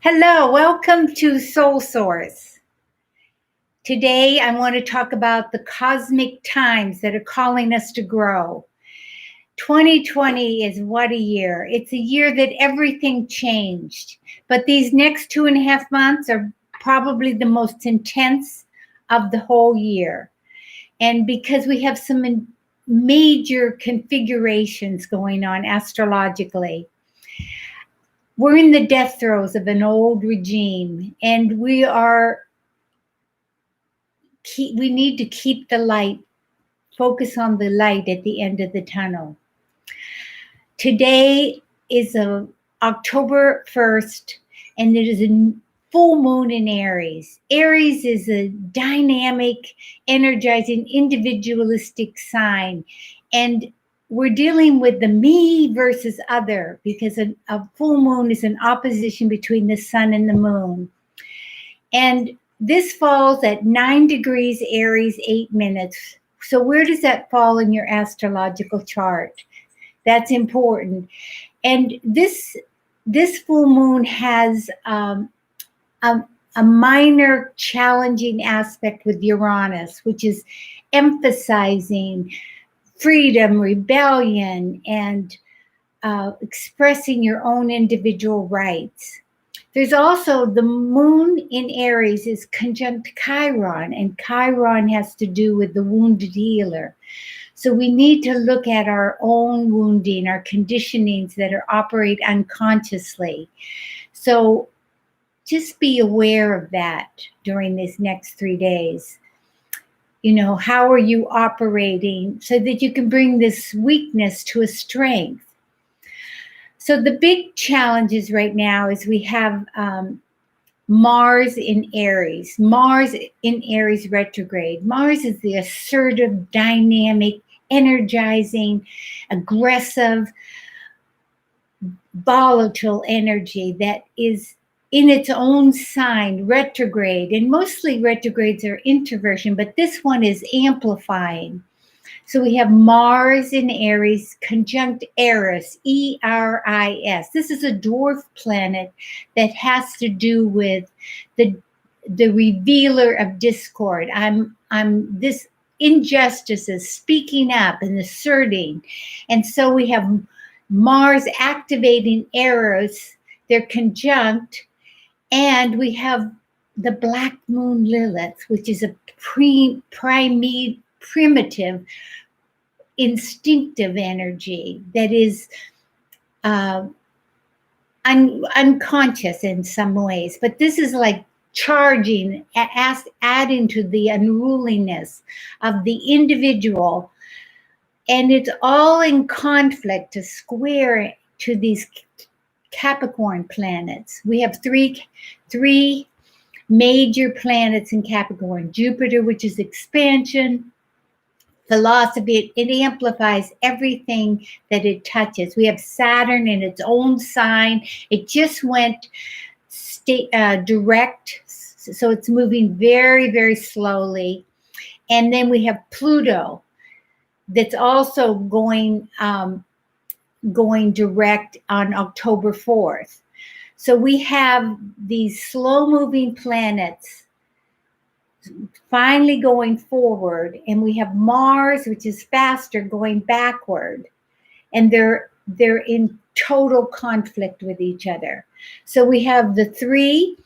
Hello, welcome to Soul Source. Today I want to talk about the cosmic times that are calling us to grow. 2020 is what a year. It's a year that everything changed. But these next 2.5 months are probably the most intense of the whole year. And because we have some major configurations going on astrologically. We're in the death throes of an old regime, and we need to keep the light, focus on the light at the end of the tunnel. Today is October 1st, and it is a full moon in Aries. Aries is a dynamic, energizing, individualistic sign, and we're dealing with the me versus other, because a full moon is an opposition between the sun and the moon. And this falls at 9 degrees Aries, 8 minutes. So where does that fall in your astrological chart? That's important. And this full moon has a minor challenging aspect with Uranus, which is emphasizing freedom, rebellion, and expressing your own individual rights. There's also the moon in Aries is conjunct Chiron, and Chiron has to do with the wounded healer. So we need to look at our own wounding, our conditionings that operate unconsciously. So just be aware of that during these next 3 days. You know, how are you operating so that you can bring this weakness to a strength? So the big challenges right now is we have Mars in Aries. Mars in Aries retrograde. Mars is the assertive, dynamic, energizing, aggressive, volatile energy that is in its own sign, retrograde. And mostly retrogrades are introversion, but this one is amplifying. So we have Mars in Aries, conjunct Eris, E-R-I-S. This is a dwarf planet that has to do with the revealer of discord. I'm this injustices, speaking up and asserting. And so we have Mars activating Eris, they're conjunct. And we have the black moon Lilith, which is a primitive, instinctive energy that is unconscious in some ways. But this is like charging, adding to the unruliness of the individual. And it's all in conflict to square to these Capricorn planets. We have three major planets in Capricorn. Jupiter, which is expansion, philosophy. It amplifies everything that it touches. We have Saturn in its own sign. It just went direct, so it's moving very, very slowly. And then we have Pluto that's also going direct on October 4th. So we have these slow-moving planets finally going forward, and we have Mars, which is faster, going backward. And they're in total conflict with each other. So we have the three,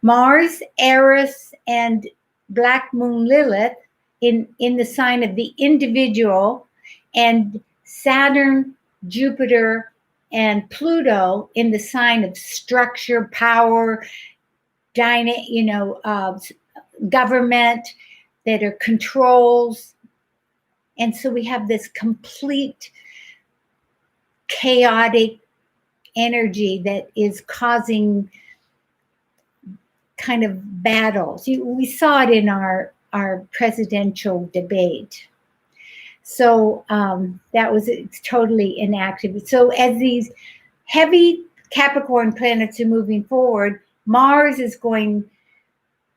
Mars, Eris, and Black Moon Lilith in the sign of the individual, and Saturn, Jupiter, and Pluto in the sign of structure, power, government, that are controls. And so we have this complete chaotic energy that is causing kind of battles. We saw it in our presidential debate. So it's totally inactive. So as these heavy Capricorn planets are moving forward, Mars is going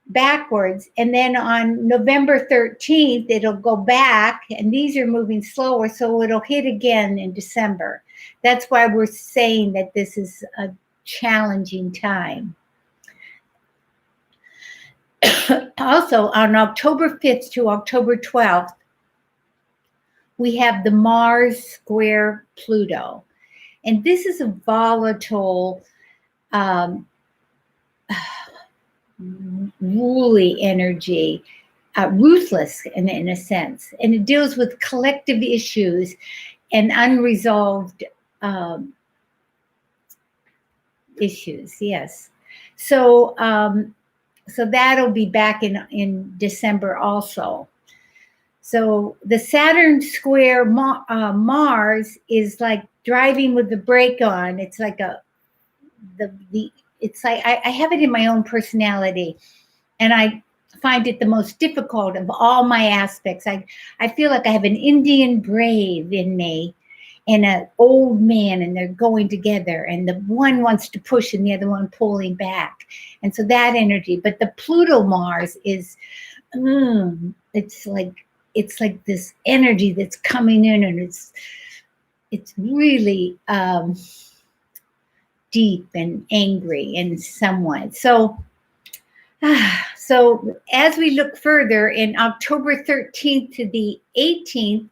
backwards. And then on November 13th, it'll go back, and these are moving slower. So it'll hit again in December. That's why we're saying that this is challenging time. Also, on October 5th to October 12th, we have the Mars square Pluto. And this is a volatile, woolly energy, ruthless in a sense. And it deals with collective issues and unresolved issues, yes. So that'll be back in December also. So the Saturn square Mars is like driving with the brake on. It's like it's like I have it in my own personality, and I find it the most difficult of all my aspects. I feel like I have an Indian brave in me and an old man, and they're going together, and the one wants to push and the other one pulling back. And so that energy, but the Pluto Mars is, it's like this energy that's coming in, and it's really deep and angry in some way. So as we look further, in October 13th to the 18th,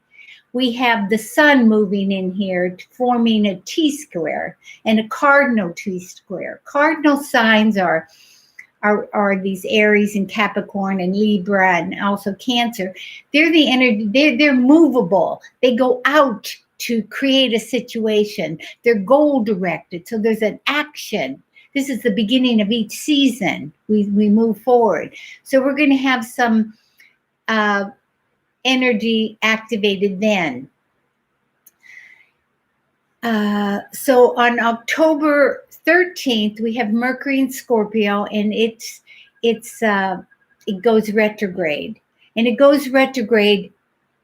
we have the sun moving in here, forming a T-square and a cardinal T-square. Cardinal signs are these Aries and Capricorn and Libra and also Cancer. They're the energy, they're movable. They go out to create a situation. They're goal directed. So there's an action. This is the beginning of each season. We move forward. So we're going to have some energy activated then. So on October 13th, we have Mercury in Scorpio, and it goes retrograde, and it goes retrograde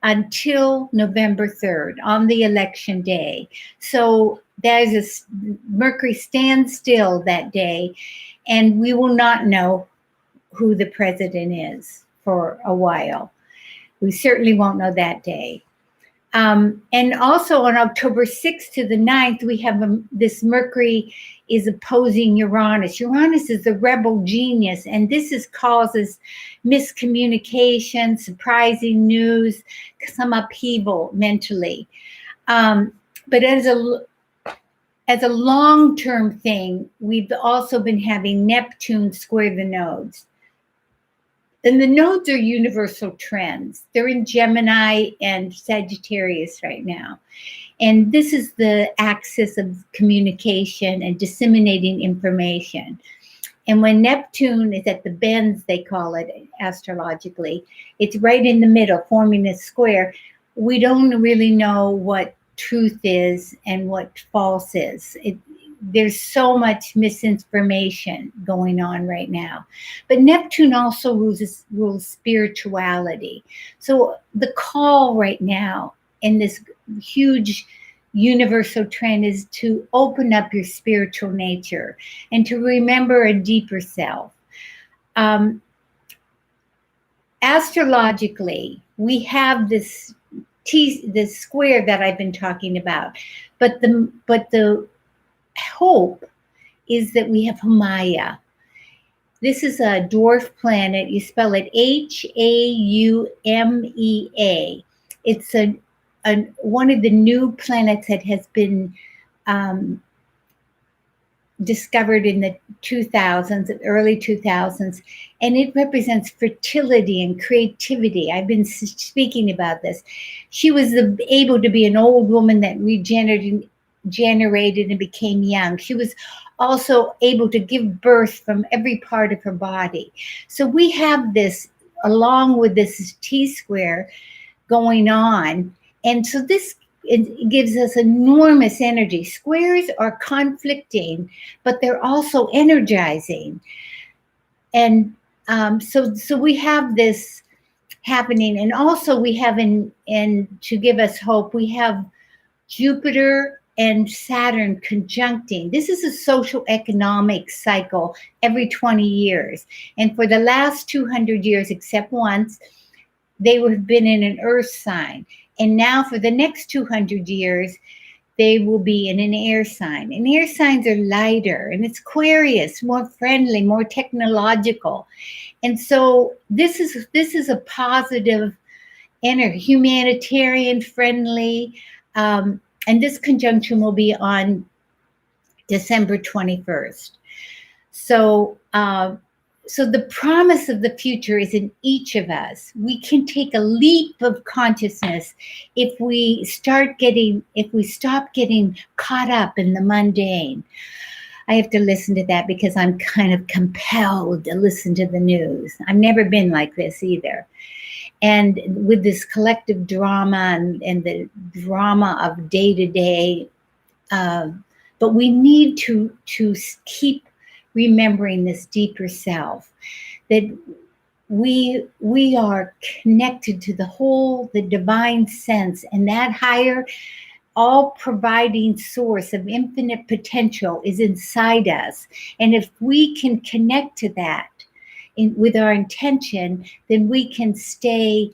until November 3rd on the election day. So there's Mercury stands still that day, and we will not know who the president is for a while. We certainly won't know that day. And also on October 6th to the 9th, we have this Mercury is opposing Uranus. Uranus is the rebel genius, and this causes miscommunication, surprising news, some upheaval mentally. But as a long-term thing, we've also been having Neptune square the nodes. And the nodes are universal trends. They're in Gemini and Sagittarius right now. And this is the axis of communication and disseminating information. And when Neptune is at the bends, they call it astrologically, it's right in the middle, forming a square. We don't really know what truth is and what false is. There's so much misinformation going on right now. But Neptune also rules spirituality. So the call right now in this huge universal trend is to open up your spiritual nature and to remember a deeper self. Astrologically, we have this square that I've been talking about, but the hope is that we have Haumea. This is a dwarf planet. You spell it Haumea. It's one of the new planets that has been discovered in the 2000s, early 2000s, and it represents fertility and creativity. I've been speaking about this. She was able to be an old woman that regenerated and became young. She was also able to give birth from every part of her body. So we have this, along with this T-square going on, and so this it gives us enormous energy. Squares are conflicting, but they're also energizing. And so we have this happening. And also we have to give us hope, we have Jupiter and Saturn conjuncting. This is a social economic cycle every 20 years. And for the last 200 years, except once, they have been in an earth sign. And now for the next 200 years, they will be in an air sign. And air signs are lighter, and it's Aquarius, more friendly, more technological. And so this is a positive energy, humanitarian, friendly. And this conjunction will be on December 21st. So, so the promise of the future is in each of us. We can take a leap of consciousness if we stop getting caught up in the mundane. I have to listen to that because I'm kind of compelled to listen to the news. I've never been like this either. And with this collective drama and the drama of day to day, but we need to keep remembering this deeper self, that we are connected to the divine sense, and that higher, all providing source of infinite potential is inside us. And if we can connect to that with our intention, then we can stay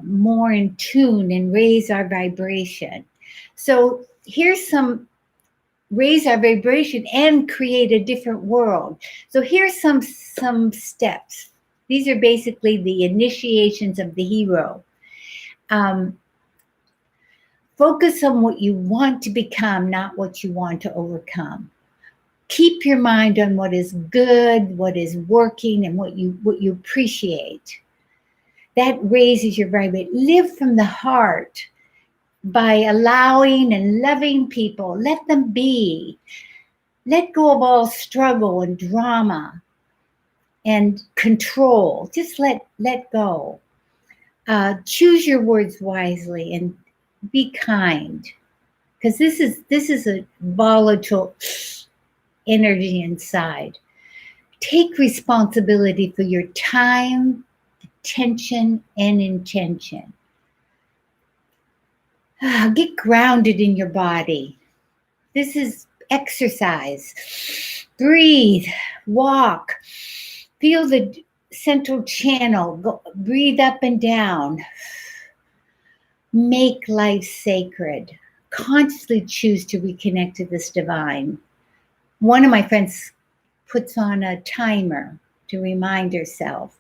more in tune and raise our vibration. So here's some raise our vibration and create a different world. So here's some steps. These are basically the initiations of the hero. Focus on what you want to become, not what you want to overcome. Keep your mind on what is good, what is working, and what you appreciate. That raises your vibration. Live from the heart by allowing and loving people. Let them be. Let go of all struggle and drama and control. Just let go. Choose your words wisely and be kind, because this is a volatile energy inside. Take responsibility for your time, attention, and intention. Get grounded in your body. This is exercise. Breathe, walk, feel the central channel, breathe up and down. Make life sacred. Consciously choose to reconnect to this divine. One of my friends puts on a timer to remind herself.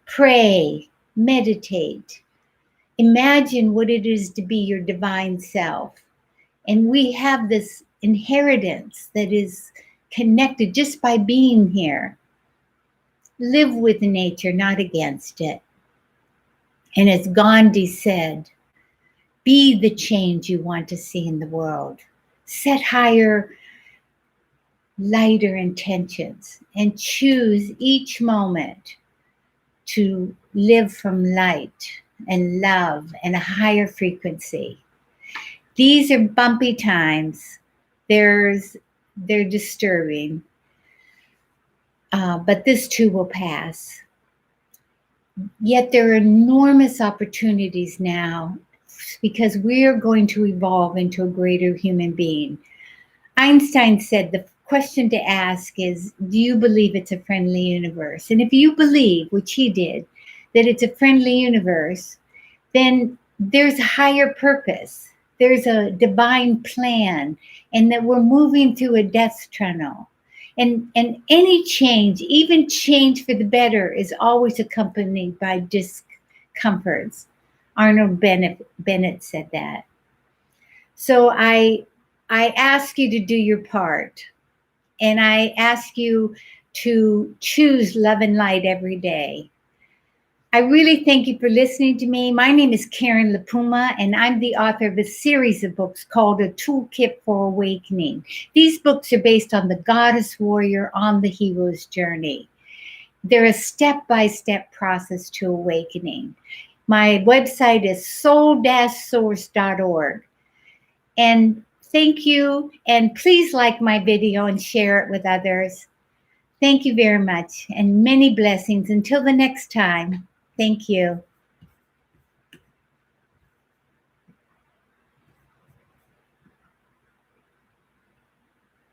Pray, meditate. Imagine what it is to be your divine self. And we have this inheritance that is connected just by being here. Live with nature, not against it. And as Gandhi said, be the change you want to see in the world. Set higher, lighter intentions and choose each moment to live from light and love and a higher frequency. These are bumpy times. They're disturbing, but this too will pass. Yet there are enormous opportunities now because we are going to evolve into a greater human being. Einstein said the question to ask is, do you believe it's a friendly universe? And if you believe, which he did, that it's a friendly universe, then there's a higher purpose. There's a divine plan, and that we're moving through a death tunnel. And any change, even change for the better, is always accompanied by discomforts. Arnold Bennett said that. So I ask you to do your part. And I ask you to choose love and light every day. I really thank you for listening to me. My name is Karen LaPuma, and I'm the author of a series of books called A Toolkit for Awakening. These books are based on the goddess warrior on the hero's journey. They're a step-by-step process to awakening. My website is soul-source.org. And thank you, and please like my video and share it with others. Thank you very much, and many blessings. Until the next time, thank you.